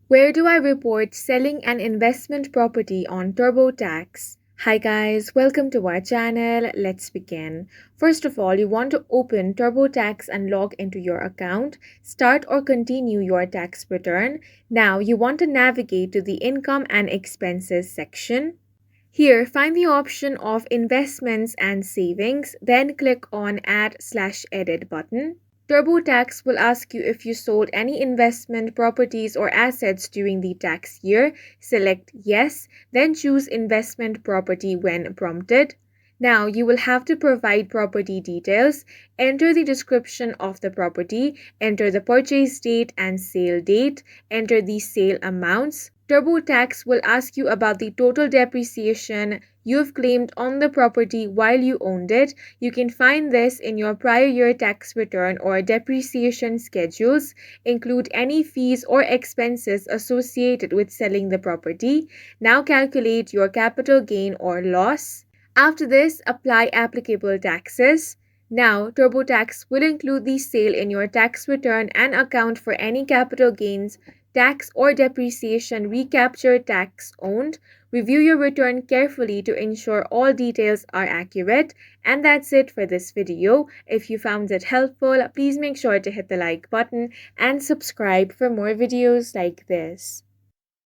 Where do I report selling an investment property on Turbotax? Hi guys, welcome to our channel. Let's begin. First of all, you want to open Turbotax and log into your account. Start or continue your tax return. Now you want to navigate to the income and expenses section. Here, find the option of investments and savings, then click on add/edit button. TurboTax will ask you if you sold any investment properties or assets during the tax year. Select yes, then choose investment property when prompted. Now you will have to provide property details, enter the description of the property, enter the purchase date and sale date, enter the sale amounts. TurboTax will ask you about the total depreciation you've claimed on the property while you owned it. You can find this in your prior year tax return or depreciation schedules. Include any fees or expenses associated with selling the property. Now calculate your capital gain or loss. After this, apply applicable taxes. Now, TurboTax will include the sale in your tax return and account for any capital gains, tax or depreciation recapture tax owed. Review your return carefully to ensure all details are accurate. And that's it for this video. If you found it helpful, please make sure to hit the like button and subscribe for more videos like this.